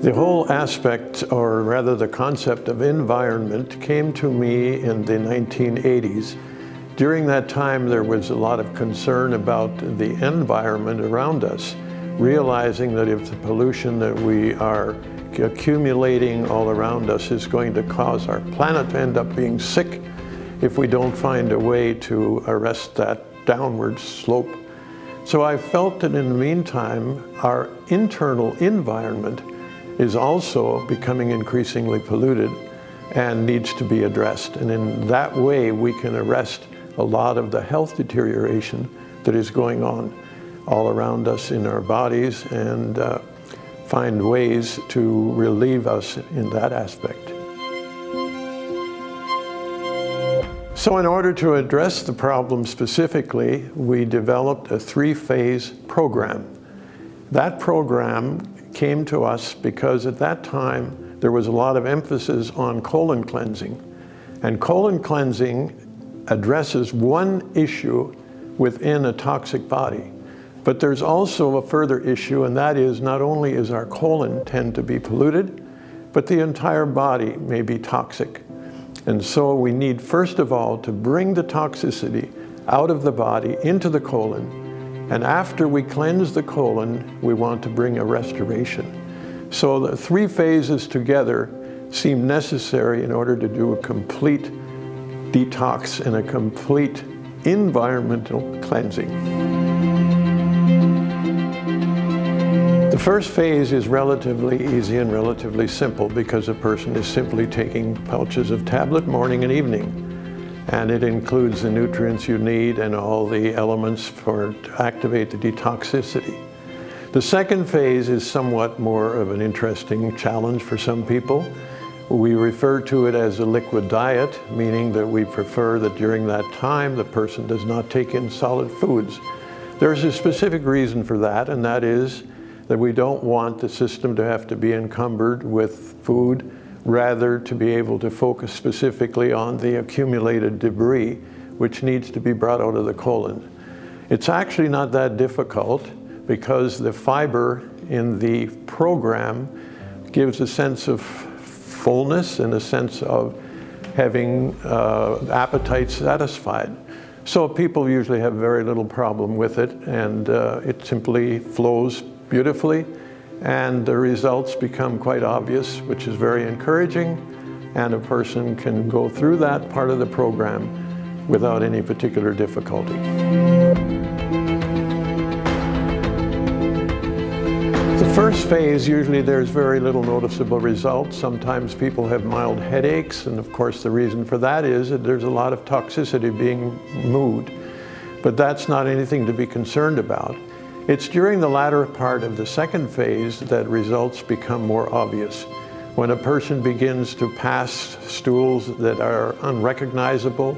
The whole aspect, or rather the concept of environment, came to me in the 1980s. During that time, there was a lot of concern about the environment around us, realizing that if the pollution that we are accumulating all around us is going to cause our planet to end up being sick if we don't find a way to arrest that downward slope. So I felt that in the meantime, our internal environment is also becoming increasingly polluted and needs to be addressed. And in that way, we can arrest a lot of the health deterioration that is going on all around us in our bodies and find ways to relieve us in that aspect. So in order to address the problem specifically, we developed a 3-phase program. That program came to us because at that time there was a lot of emphasis on colon cleansing. And colon cleansing addresses one issue within a toxic body. But there's also a further issue, and that is not only is our colon tend to be polluted, but the entire body may be toxic. And so we need, first of all, to bring the toxicity out of the body into the colon. And after we cleanse the colon, we want to bring a restoration. So the 3 phases together seem necessary in order to do a complete detox and a complete environmental cleansing. The first phase is relatively easy and relatively simple because a person is simply taking pouches of tablet morning and evening. And it includes the nutrients you need and all the elements to activate the detoxicity. The second phase is somewhat more of an interesting challenge for some people. We refer to it as a liquid diet, meaning that we prefer that during that time the person does not take in solid foods. There's a specific reason for that, and that is that we don't want the system to have to be encumbered with food, rather to be able to focus specifically on the accumulated debris which needs to be brought out of the colon. It's actually not that difficult because the fiber in the program gives a sense of fullness and a sense of having appetite satisfied. So people usually have very little problem with it, and it simply flows beautifully. And the results become quite obvious, which is very encouraging, and a person can go through that part of the program without any particular difficulty. The first phase, usually there's very little noticeable results. Sometimes people have mild headaches, and of course the reason for that is that there's a lot of toxicity being moved. But that's not anything to be concerned about. It's during the latter part of the second phase that results become more obvious. When a person begins to pass stools that are unrecognizable,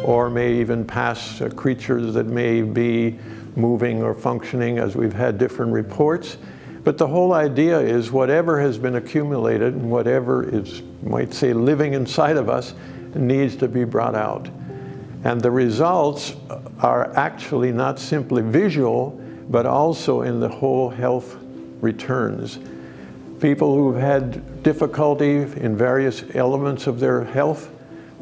or may even pass creatures that may be moving or functioning, as we've had different reports. But the whole idea is whatever has been accumulated and whatever is, might say, living inside of us needs to be brought out. And the results are actually not simply visual, but also in the whole health returns. People who've had difficulty in various elements of their health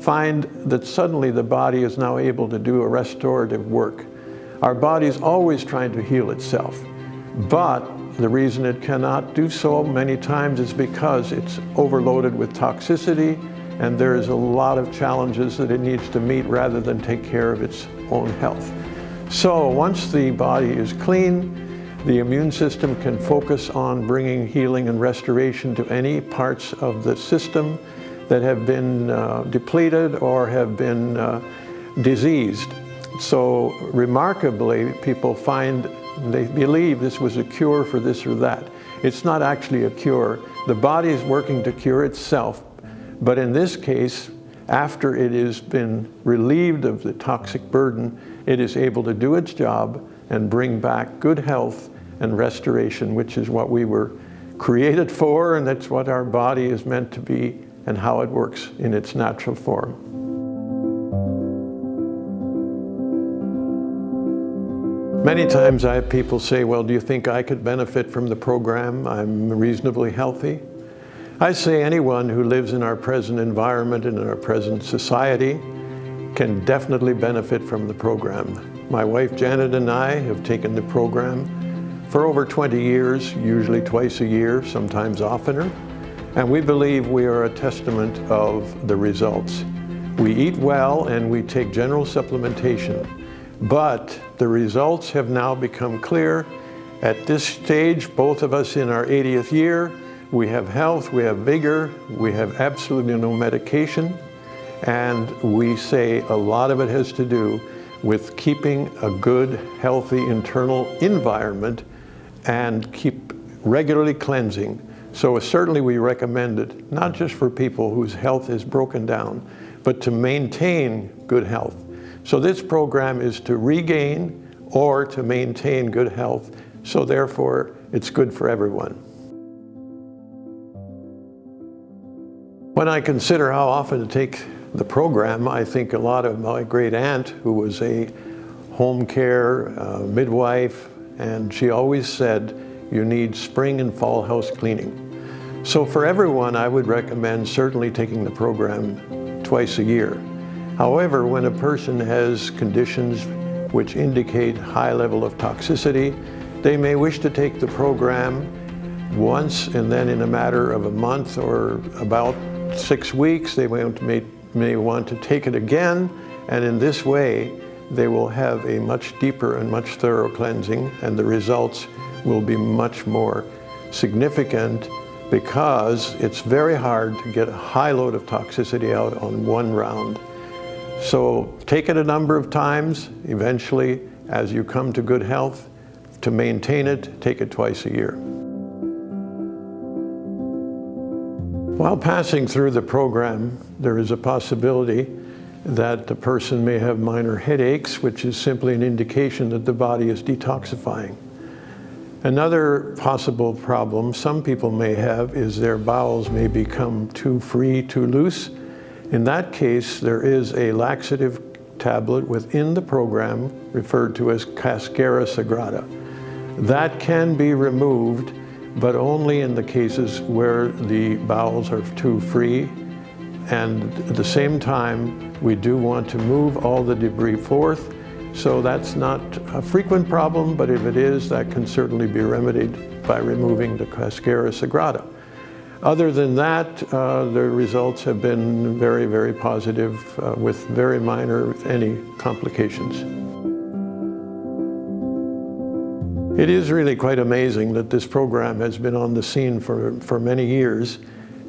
find that suddenly the body is now able to do a restorative work. Our body is always trying to heal itself, but the reason it cannot do so many times is because it's overloaded with toxicity, and there's a lot of challenges that it needs to meet rather than take care of its own health. So once the body is clean, the immune system can focus on bringing healing and restoration to any parts of the system that have been depleted or have been diseased. So remarkably, people find they believe this was a cure for this or that. It's not actually a cure. The body is working to cure itself, but in this case, after it has been relieved of the toxic burden, it is able to do its job and bring back good health and restoration, which is what we were created for, and that's what our body is meant to be and how it works in its natural form. Many times I have people say, well, do you think I could benefit from the program? I'm reasonably healthy. I say anyone who lives in our present environment and in our present society can definitely benefit from the program. My wife Janet and I have taken the program for over 20 years, usually twice a year, sometimes oftener, and we believe we are a testament of the results. We eat well and we take general supplementation, but the results have now become clear. At this stage, both of us in our 80th year, we have health, we have vigor, we have absolutely no medication, and we say a lot of it has to do with keeping a good, healthy internal environment and keep regularly cleansing. So certainly we recommend it, not just for people whose health is broken down, but to maintain good health. So this program is to regain or to maintain good health, so therefore it's good for everyone. When I consider how often to take the program, I think a lot of my great aunt, who was a home care midwife, and she always said, you need spring and fall house cleaning. So for everyone, I would recommend certainly taking the program twice a year. However, when a person has conditions which indicate high level of toxicity, they may wish to take the program once, and then in a matter of a month or about 6 weeks, they may want to take it again, and in this way, they will have a much deeper and much thorough cleansing, and the results will be much more significant, because it's very hard to get a high load of toxicity out on one round. So take it a number of times. Eventually, as you come to good health, to maintain it, take it twice a year. While passing through the program, there is a possibility that the person may have minor headaches, which is simply an indication that the body is detoxifying. Another possible problem some people may have is their bowels may become too free, too loose. In that case, there is a laxative tablet within the program referred to as Cascara Sagrada. That can be removed, but only in the cases where the bowels are too free. And at the same time, we do want to move all the debris forth. So that's not a frequent problem, but if it is, that can certainly be remedied by removing the Cascara Sagrada. Other than that, the results have been very, very positive with very minor, if any, complications. It is really quite amazing that this program has been on the scene for many years,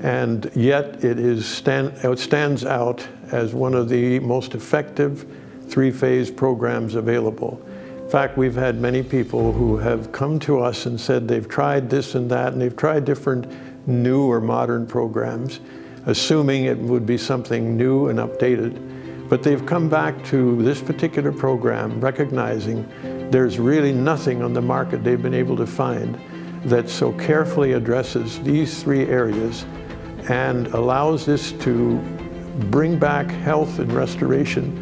and yet it stands out as one of the most effective three-phase programs available. In fact, we've had many people who have come to us and said they've tried this and that, and they've tried different new or modern programs, assuming it would be something new and updated. But they've come back to this particular program recognizing there's really nothing on the market they've been able to find that so carefully addresses these three areas and allows this to bring back health and restoration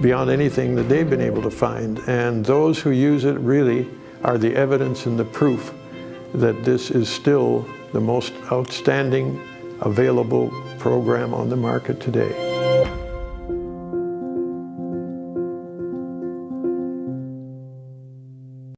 beyond anything that they've been able to find. And those who use it really are the evidence and the proof that this is still the most outstanding available program on the market today.